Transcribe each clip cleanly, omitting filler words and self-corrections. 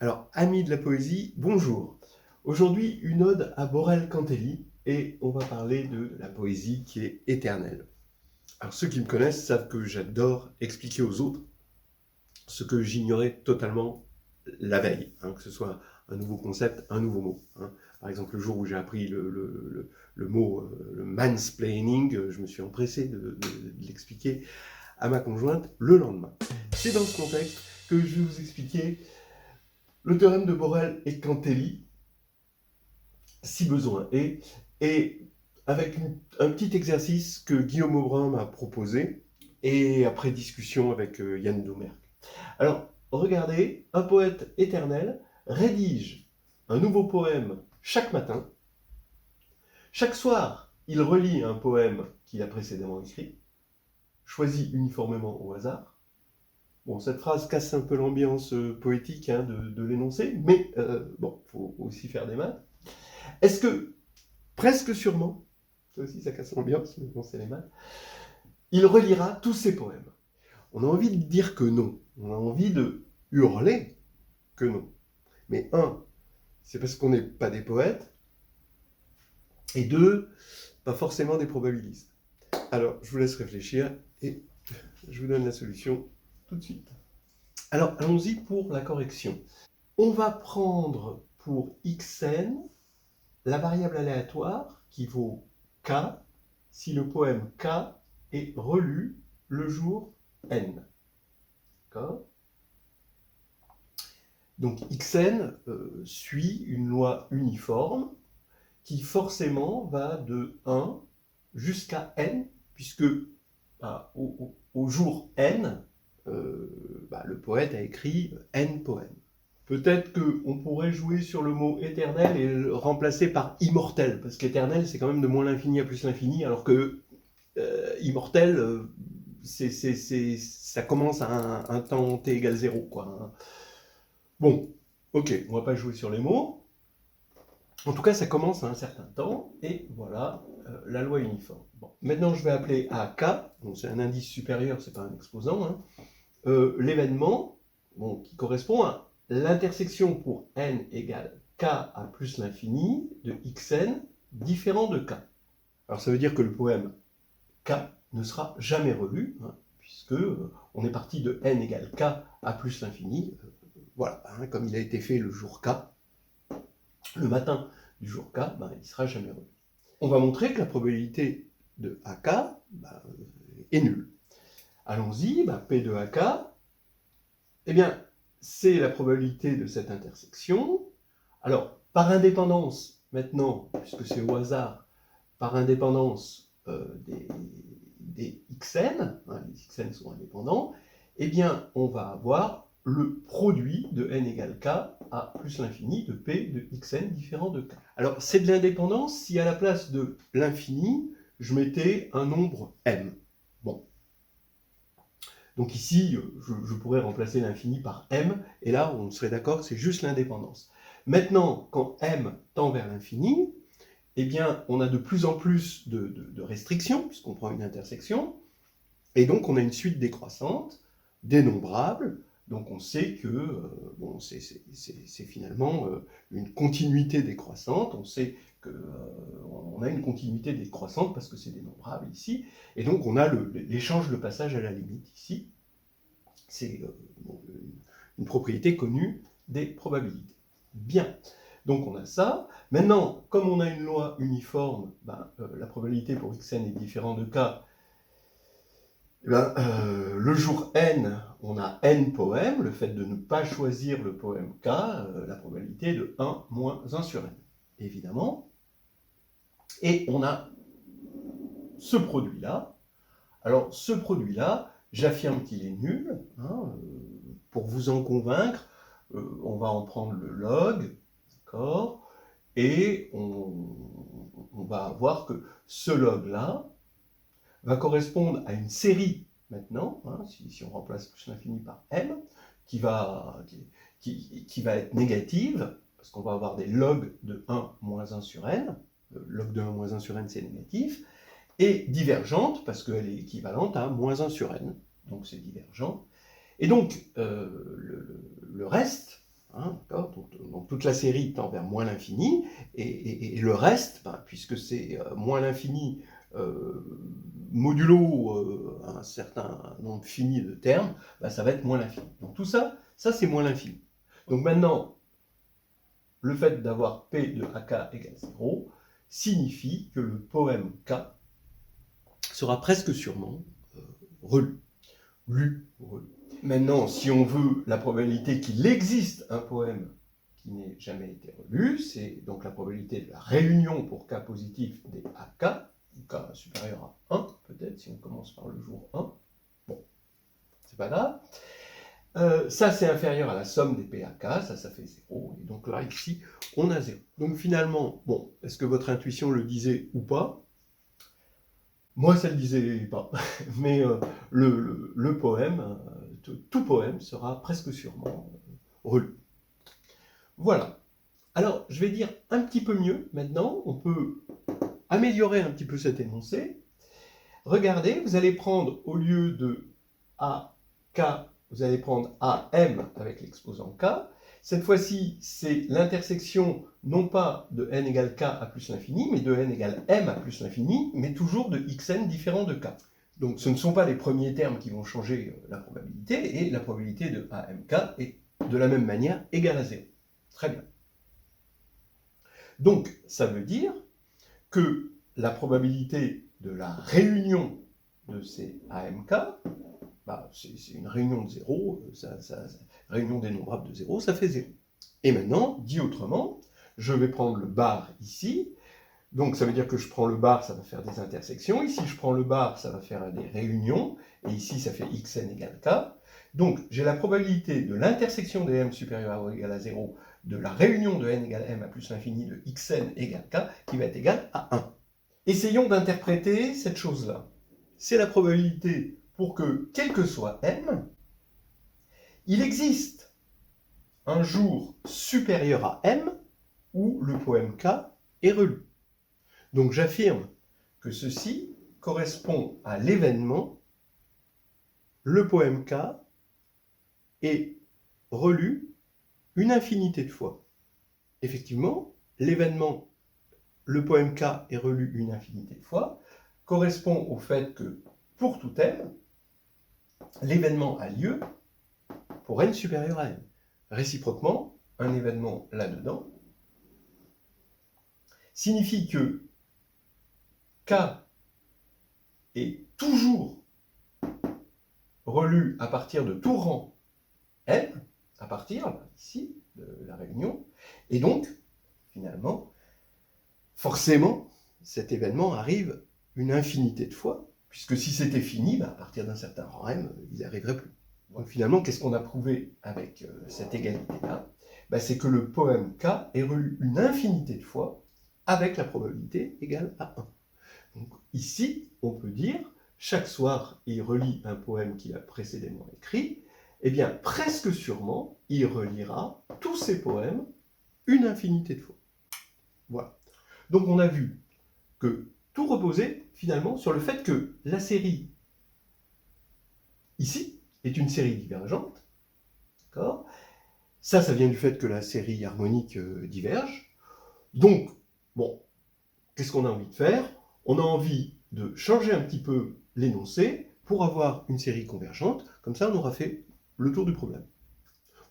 Alors, amis de la poésie, bonjour. Aujourd'hui, une ode à Borel Cantelli, et on va parler de la poésie qui est éternelle. Alors, ceux qui me connaissent savent que j'adore expliquer aux autres ce que j'ignorais totalement la veille, que ce soit un nouveau concept, un nouveau mot. Par exemple, le jour où j'ai appris le mot, le mansplaining, je me suis empressé de l'expliquer à ma conjointe le lendemain. C'est dans ce contexte que je vais vous expliquer le théorème de Borel et Cantelli, si besoin est, et avec un petit exercice que Guillaume Aubrun m'a proposé, et après discussion avec Yann Doumerc. Alors, regardez, un poète éternel rédige un nouveau poème chaque matin. Chaque soir, il relit un poème qu'il a précédemment écrit, choisi uniformément au hasard. Bon, cette phrase casse un peu l'ambiance poétique de l'énoncé, mais bon, il faut aussi faire des maths. Est-ce que, presque sûrement, ça aussi ça casse l'ambiance, mais bon, c'est les maths, il relira tous ses poèmes? On a envie de dire que non. On a envie de hurler que non. Mais un, c'est parce qu'on n'est pas des poètes, et deux, pas forcément des probabilistes. Alors, je vous laisse réfléchir, et je vous donne la solution tout de suite. Alors, allons-y pour la correction. On va prendre pour xn la variable aléatoire qui vaut k si le poème k est relu le jour n. D'accord ? Donc xn suit une loi uniforme qui forcément va de 1 jusqu'à n, puisque au jour n, le poète a écrit n poèmes. Peut-être qu'on pourrait jouer sur le mot éternel et le remplacer par immortel, parce qu'éternel, c'est quand même de moins l'infini à plus l'infini, alors que immortel, ça commence à un temps t égale 0, quoi. Bon, ok, on va pas jouer sur les mots. En tout cas, ça commence à un certain temps, et voilà la loi uniforme. Bon. Maintenant, je vais appeler à k, donc c'est un indice supérieur, c'est pas un exposant, l'événement qui correspond à l'intersection pour n égale k à plus l'infini de xn différent de k. Alors ça veut dire que le poème k ne sera jamais relu, puisque on est parti de n égale k à plus l'infini, voilà, comme il a été fait le jour k, le matin du jour k, il ne sera jamais relu. On va montrer que la probabilité de ak est nulle. Allons-y, P de ak, eh bien, c'est la probabilité de cette intersection. Alors, par indépendance, maintenant, puisque c'est au hasard, par indépendance des xn, les xn sont indépendants, eh bien, on va avoir le produit de n égale k à plus l'infini de p de xn différent de k. Alors, c'est de l'indépendance si à la place de l'infini, je mettais un nombre m. Bon. Donc ici, je pourrais remplacer l'infini par m, et là, on serait d'accord, c'est juste l'indépendance. Maintenant, quand m tend vers l'infini, eh bien, on a de plus en plus de restrictions, puisqu'on prend une intersection, et donc on a une suite décroissante, dénombrable, donc on sait que c'est finalement une continuité décroissante, on sait qu'on a une continuité décroissante parce que c'est dénombrable ici, et donc on a l'échange, le passage à la limite ici. C'est une propriété connue des probabilités. Bien, donc on a ça. Maintenant, comme on a une loi uniforme, la probabilité pour xn est différente de k. Le jour n, on a n poèmes, le fait de ne pas choisir le poème k, la probabilité est de 1 moins 1 sur n, évidemment. Et on a ce produit-là. Alors, ce produit-là, j'affirme qu'il est nul. Pour vous en convaincre, on va en prendre le log, d'accord, et on va voir que ce log-là va correspondre à une série, maintenant, si on remplace plus l'infini par m, qui va être négative, parce qu'on va avoir des logs de 1 moins 1 sur n, le log de 1 moins 1 sur n c'est négatif, et divergente, parce qu'elle est équivalente à moins 1 sur n, donc c'est divergent. Et donc, le reste, Hein, donc toute la série tend vers moins l'infini, et le reste, ben, puisque c'est moins l'infini modulo un certain nombre fini de termes, ben, ça va être moins l'infini. Donc tout ça, c'est moins l'infini. Donc maintenant, le fait d'avoir P de AK égale 0 signifie que le poème K sera presque sûrement relu. Relu. Maintenant, si on veut la probabilité qu'il existe un poème qui n'ait jamais été relu, c'est donc la probabilité de la réunion pour K positif des AK, K supérieur à 1, peut-être, si on commence par le jour 1. Bon, c'est pas grave. Ça, c'est inférieur à la somme des PAK, ça fait 0. Et donc là, ici, on a 0. Donc finalement, bon, est-ce que votre intuition le disait ou pas? Moi, ça ne le disait pas. Mais le poème, tout poème sera presque sûrement relu. Voilà. Alors, je vais dire un petit peu mieux maintenant. On peut améliorer un petit peu cet énoncé. Regardez, vous allez prendre, au lieu de AK, vous allez prendre AM avec l'exposant K. Cette fois-ci, c'est l'intersection non pas de n égale K à plus l'infini, mais de n égale M à plus l'infini, mais toujours de xn différent de K. Donc ce ne sont pas les premiers termes qui vont changer la probabilité, et la probabilité de AMK est de la même manière égale à 0. Très bien. Donc ça veut dire que la probabilité de la réunion de ces AMK, bah, c'est une réunion de 0, réunion dénombrable de 0, ça fait 0. Et maintenant, dit autrement, je vais prendre le bar ici, donc ça veut dire que je prends le bar, ça va faire des intersections, ici je prends le bar, ça va faire des réunions, et ici ça fait xn égale k. Donc j'ai la probabilité de l'intersection des m supérieur ou égal à 0, de la réunion de n égale m à plus l'infini de xn égale k, qui va être égale à 1. Essayons d'interpréter cette chose-là. C'est la probabilité pour que, quel que soit m, il existe un jour supérieur à m où le poème K est relu. Donc j'affirme que ceci correspond à l'événement, le poème K est relu une infinité de fois. Effectivement, l'événement, le poème K est relu une infinité de fois, correspond au fait que, pour tout m, l'événement a lieu pour n supérieur à m. Réciproquement, un événement là-dedans signifie que K est toujours relu à partir de tout rang n, à partir, ici, de la réunion, et donc, finalement, forcément, cet événement arrive une infinité de fois, puisque si c'était fini, bah, à partir d'un certain rang m, il n'y arriverait plus. Donc finalement, qu'est-ce qu'on a prouvé avec cette égalité-là? Bah, c'est que le poème K est relu une infinité de fois avec la probabilité égale à 1. Donc ici, on peut dire, chaque soir, il relit un poème qu'il a précédemment écrit, eh bien, presque sûrement, il relira tous ses poèmes une infinité de fois. Voilà. Donc on a vu que tout reposait finalement sur le fait que la série, ici, est une série divergente. D'accord ? Ça vient du fait que la série harmonique diverge. Donc, bon, qu'est-ce qu'on a envie de faire? On a envie de changer un petit peu l'énoncé pour avoir une série convergente. Comme ça, on aura fait le tour du problème.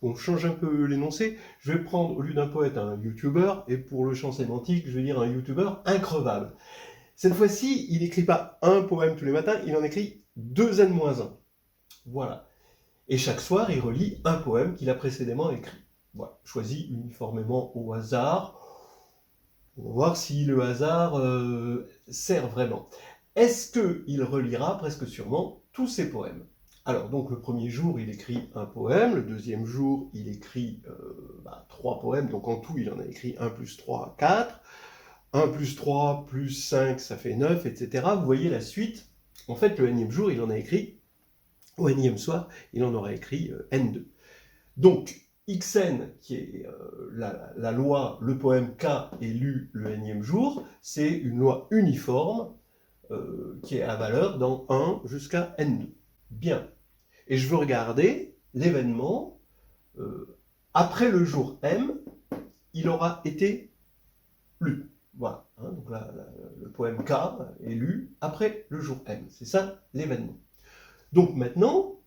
On change un peu l'énoncé. Je vais prendre, au lieu d'un poète, un youtubeur, et pour le champ sémantique, je vais dire un youtubeur increvable. Cette fois-ci, il n'écrit pas un poème tous les matins, il en écrit 2n-1. Voilà. Et chaque soir, il relit un poème qu'il a précédemment écrit. Voilà. Choisi uniformément au hasard. On va voir si le hasard sert vraiment. Est-ce qu'il relira presque sûrement tous ses poèmes? Alors, donc, le premier jour, il écrit un poème. Le deuxième jour, il écrit 3 poèmes. Donc, en tout, il en a écrit 1 plus 3, 4. 1 plus 3 plus 5, ça fait 9, etc. Vous voyez la suite. En fait, le nème jour, il en a écrit, au nème soir, il en aura écrit n2. Donc, xn, qui est la loi, le poème K est lu le nème jour, c'est une loi uniforme qui est à valeur dans 1 jusqu'à n2. Bien. Et je veux regarder l'événement après le jour M, il aura été lu. Voilà, hein, donc là, le poème K est lu après le jour M. C'est ça l'événement. Donc maintenant,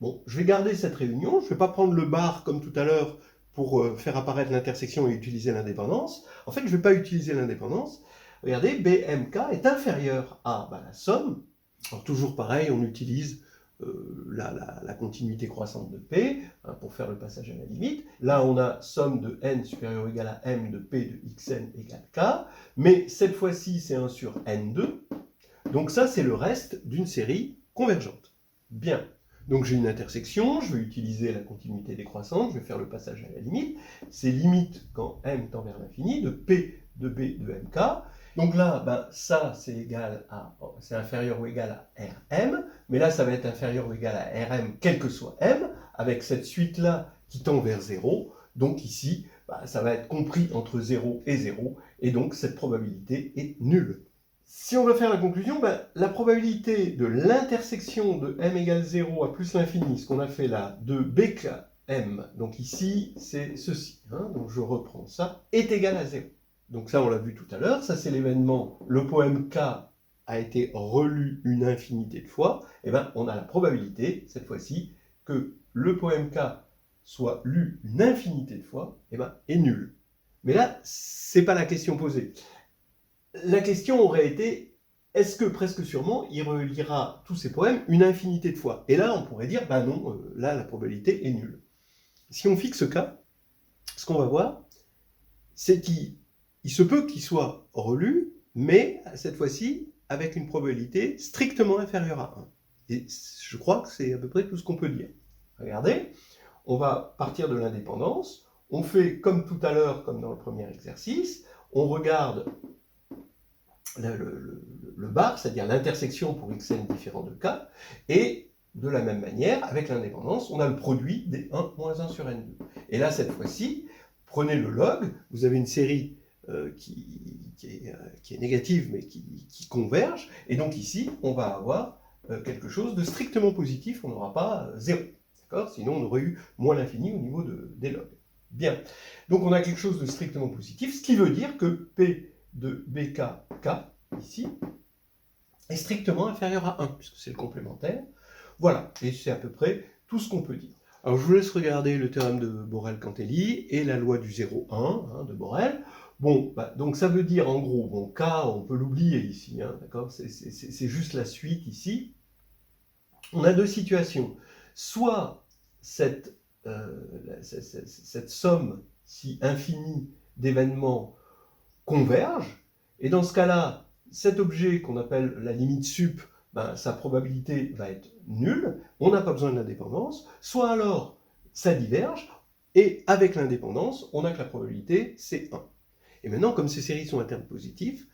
bon, je vais garder cette réunion, je ne vais pas prendre le bar comme tout à l'heure pour faire apparaître l'intersection et utiliser l'indépendance. En fait, je ne vais pas utiliser l'indépendance. Regardez, BMK est inférieur à la somme. Alors toujours pareil, on utilise la continuité croissante de P hein, pour faire le passage à la limite. Là, on a somme de n supérieur ou égal à m de P de xn égale k. Mais cette fois-ci, c'est 1 sur n2. Donc ça, c'est le reste d'une série convergente. Bien. Donc j'ai une intersection, je vais utiliser la continuité décroissante, je vais faire le passage à la limite. C'est limite quand m tend vers l'infini de P de B de mk. Donc là, ça c'est égal à, c'est inférieur ou égal à Rm, mais là ça va être inférieur ou égal à Rm quel que soit m, avec cette suite-là qui tend vers 0. Donc ici, ça va être compris entre 0 et 0, et donc cette probabilité est nulle. Si on veut faire la conclusion, la probabilité de l'intersection de m égale 0 à plus l'infini, ce qu'on a fait là, de bkm, donc ici c'est ceci, hein, donc je reprends ça, est égal à 0. Donc ça on l'a vu tout à l'heure, ça c'est l'événement, le poème K a été relu une infinité de fois, et on a la probabilité, cette fois-ci, que le poème K soit lu une infinité de fois, est nul. Mais là, c'est pas la question posée. La question aurait été, est-ce que presque sûrement, il relira tous ces poèmes une infinité de fois? Et là, on pourrait dire, non, là, la probabilité est nulle. Si on fixe K, ce qu'on va voir, c'est qu'il se peut qu'il soit relu, mais cette fois-ci, avec une probabilité strictement inférieure à 1. Et je crois que c'est à peu près tout ce qu'on peut dire. Regardez, on va partir de l'indépendance, on fait comme tout à l'heure, comme dans le premier exercice, on regarde le bar, c'est-à-dire l'intersection pour xn différent de k, et de la même manière, avec l'indépendance, on a le produit des 1 moins 1 sur n2. Et là, cette fois-ci, prenez le log, vous avez une série qui est négative, mais qui converge, et donc ici, on va avoir quelque chose de strictement positif, on n'aura pas 0. Sinon, on aurait eu moins l'infini au niveau des logs. Bien. Donc, on a quelque chose de strictement positif, ce qui veut dire que P de BKK, ici, est strictement inférieur à 1, puisque c'est le complémentaire. Voilà, et c'est à peu près tout ce qu'on peut dire. Alors je vous laisse regarder le théorème de Borel-Cantelli et la loi du 0,1 de Borel. Bon, donc ça veut dire en gros, K, on peut l'oublier ici, d'accord, c'est juste la suite ici. On a deux situations. Soit cette somme si infinie d'événements converge, et dans ce cas-là, cet objet qu'on appelle la limite sup, sa probabilité va être nulle, on n'a pas besoin de l'indépendance, soit alors ça diverge, et avec l'indépendance, on a que la probabilité, c'est 1. Et maintenant, comme ces séries sont à terme positif,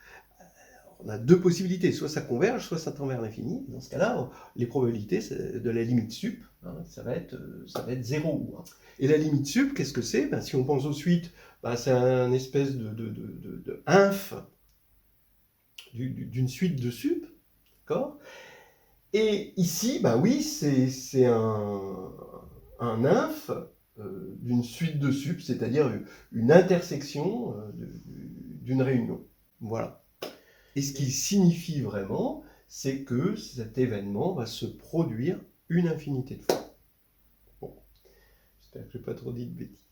on a deux possibilités, soit ça converge, soit ça tend vers l'infini. Dans ce cas-là, les probabilités de la limite sup, ça va être 0 ou 1. Et la limite sup, qu'est-ce que c'est? Si on pense aux suites, c'est un espèce de inf d'une suite de sup, d'accord? Et ici, oui, c'est un inf d'une suite de sup, c'est-à-dire une intersection d'une réunion. Voilà. Et ce qui signifie vraiment, c'est que cet événement va se produire une infinité de fois. Bon, j'espère que je n'ai pas trop dit de bêtises.